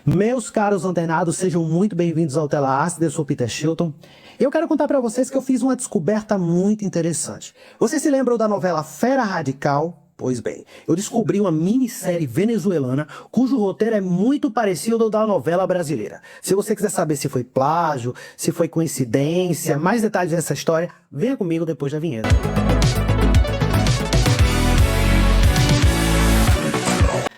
Meus caros antenados, sejam muito bem-vindos ao Tela Ácida, eu sou Peter Shilton. Eu quero contar para vocês que eu fiz uma descoberta muito interessante. Vocês se lembram da novela Fera Radical? Pois bem, eu descobri uma minissérie venezuelana cujo roteiro é muito parecido ao da novela brasileira. Se você quiser saber se foi plágio, se foi coincidência, mais detalhes dessa história, venha comigo depois da vinheta.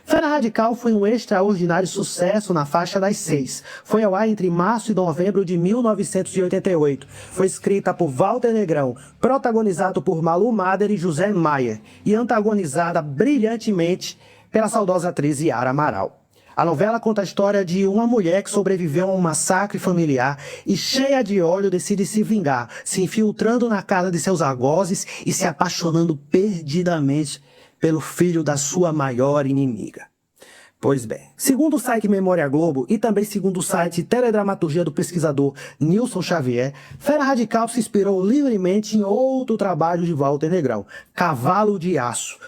Fera Radical foi um extraordinário sucesso na faixa das 6. Foi ao ar entre março e novembro de 1988. Foi escrita por Walter Negrão, protagonizado por Malu Mader e José Maier, e antagonizada brilhantemente pela saudosa atriz Yara Amaral. A novela conta a história de uma mulher que sobreviveu a um massacre familiar e, cheia de ódio, decide se vingar, se infiltrando na casa de seus algozes e se apaixonando perdidamente pelo filho da sua maior inimiga. Pois bem, segundo o site Memória Globo e também segundo o site Teledramaturgia do pesquisador Nilson Xavier, Fera Radical se inspirou livremente em outro trabalho de Walter Negrão, Cavalo de Aço,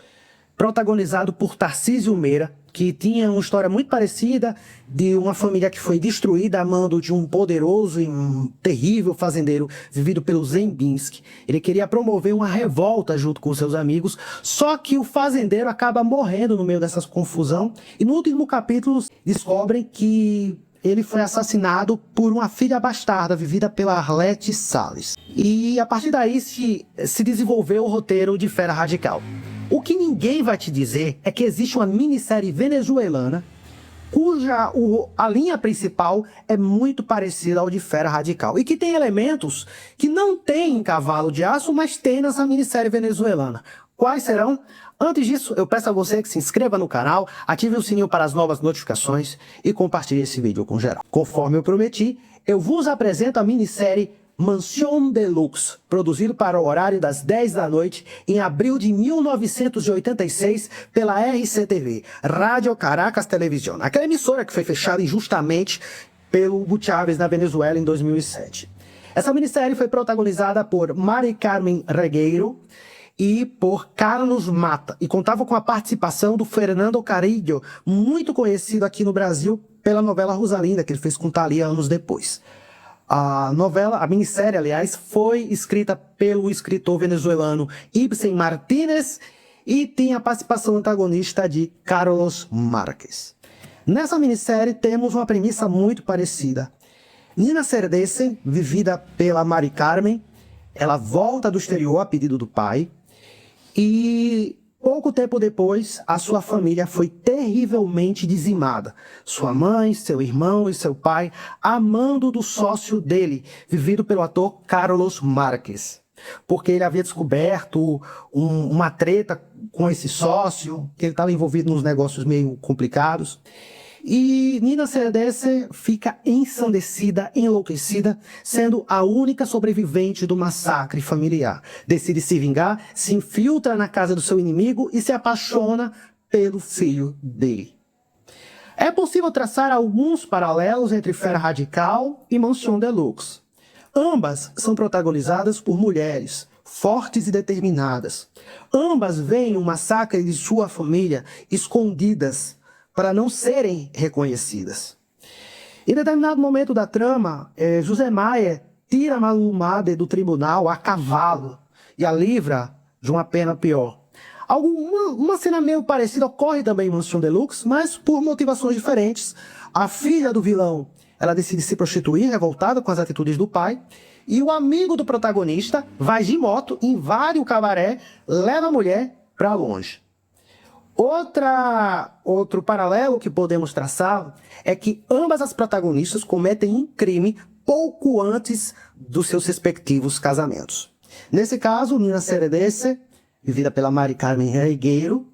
protagonizado por Tarcísio Meira, que tinha uma história muito parecida de uma família que foi destruída a mando de um poderoso e um terrível fazendeiro vivido pelo Zembinski. Ele queria promover uma revolta junto com seus amigos, só que o fazendeiro acaba morrendo no meio dessa confusão e no último capítulo descobrem que ele foi assassinado por uma filha bastarda vivida pela Arlete Salles. E a partir daí se desenvolveu o roteiro de Fera Radical. O que ninguém vai te dizer é que existe uma minissérie venezuelana cuja a linha principal é muito parecida ao de Fera Radical e que tem elementos que não tem em Cavalo de Aço, mas tem nessa minissérie venezuelana. Quais serão? Antes disso, eu peço a você que se inscreva no canal, ative o sininho para as novas notificações e compartilhe esse vídeo com geral. Conforme eu prometi, eu vos apresento a minissérie Mansión Deluxe, produzido para o horário das 10 da noite em abril de 1986 pela RCTV, Rádio Caracas Televisão, aquela emissora que foi fechada injustamente pelo Hugo Chávez na Venezuela em 2007. Essa minissérie foi protagonizada por Mari Carmen Regueiro e por Carlos Mata, e contava com a participação do Fernando Carrillo, muito conhecido aqui no Brasil pela novela Rosalinda, que ele fez com Thalia anos depois. A minissérie, aliás, foi escrita pelo escritor venezuelano Ibsen Martínez e tem a participação antagonista de Carlos Márquez. Nessa minissérie temos uma premissa muito parecida. Nina Cerdece, vivida pela Mari Carmen, ela volta do exterior a pedido do pai e pouco tempo depois, a sua família foi terrivelmente dizimada. Sua mãe, seu irmão e seu pai, amando do sócio dele, vivido pelo ator Carlos Márquez. Porque ele havia descoberto uma treta com esse sócio, que ele estava envolvido nos negócios meio complicados. E Nina Cerdece fica ensandecida, enlouquecida, sendo a única sobrevivente do massacre familiar. Decide se vingar, se infiltra na casa do seu inimigo e se apaixona pelo filho dele. É possível traçar alguns paralelos entre Fera Radical e Mansión Deluxe. Ambas são protagonizadas por mulheres fortes e determinadas. Ambas veem o massacre de sua família escondidas para não serem reconhecidas. Em determinado momento da trama, José Maier tira Malu Mader do tribunal a cavalo e a livra de uma pena pior. Uma cena meio parecida ocorre também em Mansión Deluxe, mas por motivações diferentes. A filha do vilão, ela decide se prostituir, revoltada com as atitudes do pai, e o amigo do protagonista vai de moto, invade o cabaré, leva a mulher para longe. Outro paralelo que podemos traçar é que ambas as protagonistas cometem um crime pouco antes dos seus respectivos casamentos. Nesse caso, Nina Cerdece, vivida pela Mari Carmen Regueiro,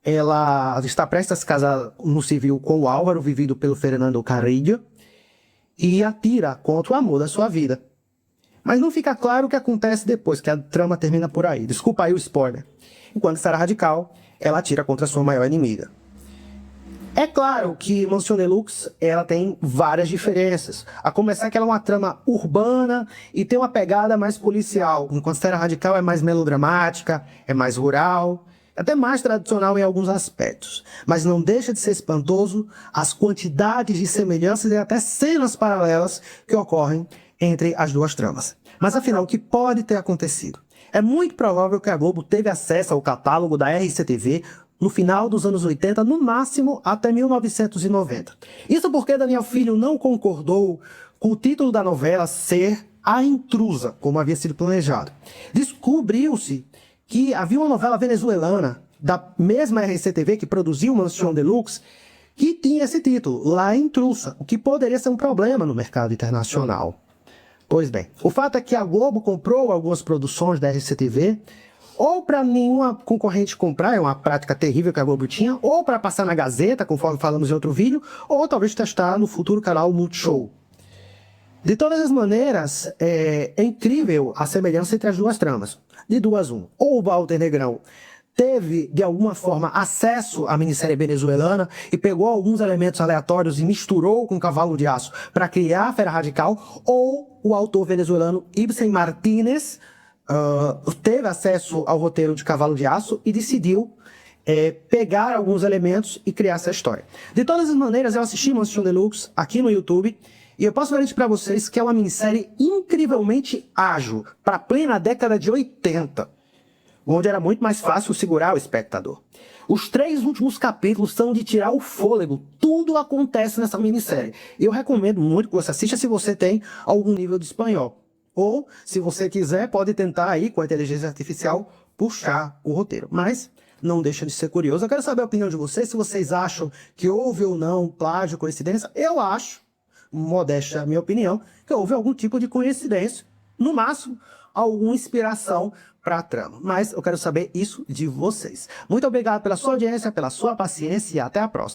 ela está prestes a se casar no civil com o Álvaro, vivido pelo Fernando Carrillo, e atira contra o amor da sua vida. Mas não fica claro o que acontece depois, que a trama termina por aí. Desculpa aí o spoiler. Enquanto Fera Radical, ela atira contra a sua maior inimiga. É claro que Mansión Deluxe ela tem várias diferenças. A começar que ela é uma trama urbana e tem uma pegada mais policial, enquanto Fera Radical é mais melodramática, é mais rural. até mais tradicional em alguns aspectos, mas não deixa de ser espantoso as quantidades de semelhanças e até cenas paralelas que ocorrem entre as duas tramas. Mas afinal, o que pode ter acontecido? É muito provável que a Globo teve acesso ao catálogo da RCTV no final dos anos 80, no máximo até 1990. Isso porque Daniel Filho não concordou com o título da novela ser A Intrusa, como havia sido planejado. Descobriu-se que havia uma novela venezuelana da mesma RCTV que produziu Mansión Deluxe que tinha esse título, La Intrusa, o que poderia ser um problema no mercado internacional. Pois bem, o fato é que a Globo comprou algumas produções da RCTV, ou para nenhuma concorrente comprar, é uma prática terrível que a Globo tinha, ou para passar na Gazeta, conforme falamos em outro vídeo, ou talvez testar no futuro canal Multishow. De todas as maneiras, é incrível a semelhança entre as duas tramas. De duas, um. Ou o Walter Negrão teve, de alguma forma, acesso à minissérie venezuelana e pegou alguns elementos aleatórios e misturou com Cavalo de Aço para criar a Fera Radical, ou o autor venezuelano Ibsen Martínez teve acesso ao roteiro de Cavalo de Aço e decidiu pegar alguns elementos e criar essa história. De todas as maneiras, eu assisti Mansión Deluxe aqui no YouTube e eu posso garantir para vocês que é uma minissérie incrivelmente ágil para plena década de 80. Onde era muito mais fácil segurar o espectador. Os 3 últimos capítulos são de tirar o fôlego. Tudo acontece nessa minissérie. Eu recomendo muito que você assista se você tem algum nível de espanhol. Ou, se você quiser, pode tentar aí, com a inteligência artificial, puxar o roteiro. Mas não deixa de ser curioso. Eu quero saber a opinião de vocês, se vocês acham que houve ou não plágio, coincidência. Eu acho, modéstia a minha opinião, que houve algum tipo de coincidência. No máximo, alguma inspiração para a trama. Mas eu quero saber isso de vocês. Muito obrigado pela sua audiência, pela sua paciência e até a próxima.